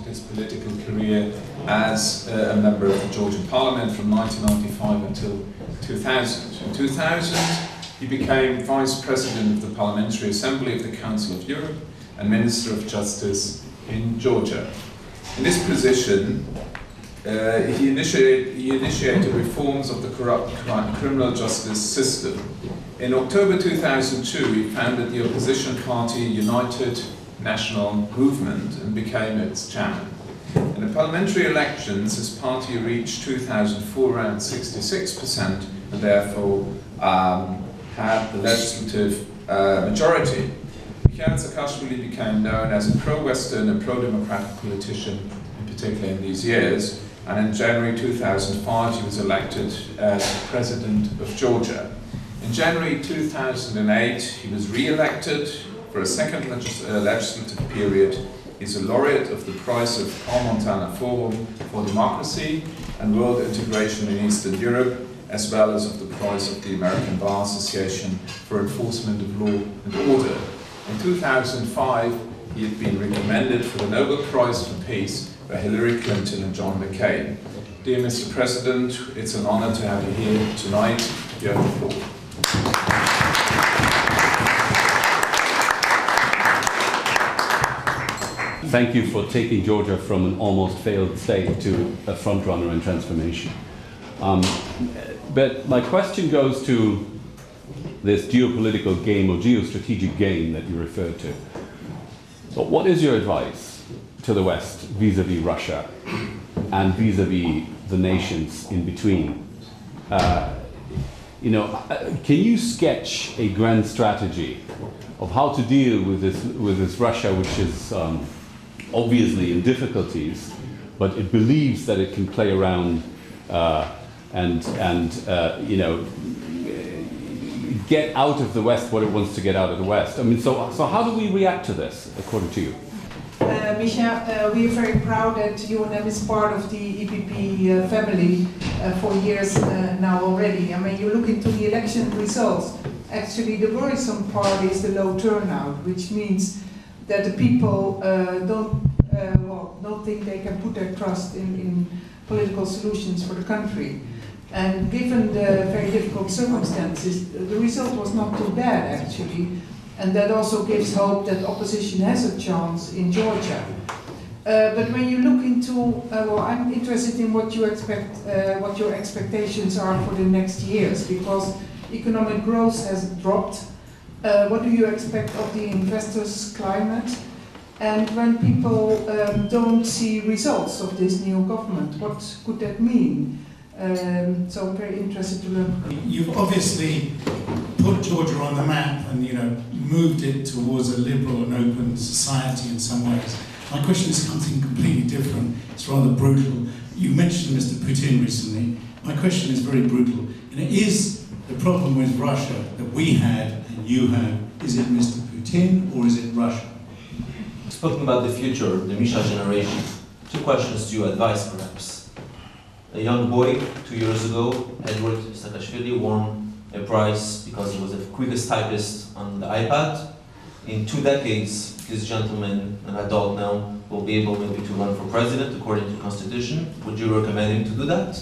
his political career as a member of the Georgian Parliament from 1995 until 2000. In 2000, he became Vice President of the Parliamentary Assembly of the Council of Europe and Minister of Justice in Georgia. In this position, he initiated reforms of the corrupt criminal justice system. In October 2002, he founded the opposition party United National Movement and became its chairman. In the parliamentary elections, his party reached 2004 around 66% and therefore had the legislative majority. Mixheil Saakashvili became known as a pro-Western and pro-democratic politician, in particular in these years, and in January 2005 he was elected as President of Georgia. In January 2008 he was re-elected for a second legislative period. He's a laureate of the prize of Carl Montana Forum for Democracy and World Integration in Eastern Europe, as well as of the prize of the American Bar Association for Enforcement of Law and Order. In 2005 he had been recommended for the Nobel Prize for Peace by Hillary Clinton and John McCain. Dear Mr. President, it's an honor to have you here tonight. You have the floor. Thank you for taking Georgia from an almost failed state to a front-runner in transformation. But my question goes to this geopolitical game or geostrategic game that you referred to. So what is your advice to the West vis-à-vis Russia and vis-à-vis the nations in between? Can you sketch a grand strategy of how to deal with this Russia, which is obviously in difficulties, but it believes that it can play around and get out of the West what it wants to get out of the West? I mean, so how do we react to this, according to you? Misha, we are very proud that UNM is part of the EPP family for years now already. I mean, you look into the election results, actually the worrisome part is the low turnout, which means that the people don't think they can put their trust in political solutions for the country. And given the very difficult circumstances, the result was not too bad actually. And that also gives hope that opposition has a chance in Georgia. But when you look into, I'm interested in what you expect, what your expectations are for the next years, because economic growth has dropped. What do you expect of the investors' climate? And when people don't see results of this new government, what could that mean? So I'm very interested to learn. You've obviously put Georgia on the map and moved it towards a liberal and open society in some ways. My question is something completely different. It's rather brutal. You mentioned Mr. Putin recently. My question is very brutal. Is the problem with Russia that we had and you have, is it Mr. Putin or is it Russia? Speaking about the future, the Misha generation, two questions to you, advice perhaps. A young boy 2 years ago, Edward Saakashvili, won a prize because he was the quickest typist on the iPad. In 2 decades, this gentleman, an adult now, will be able maybe to run for president according to the Constitution. Would you recommend him to do that?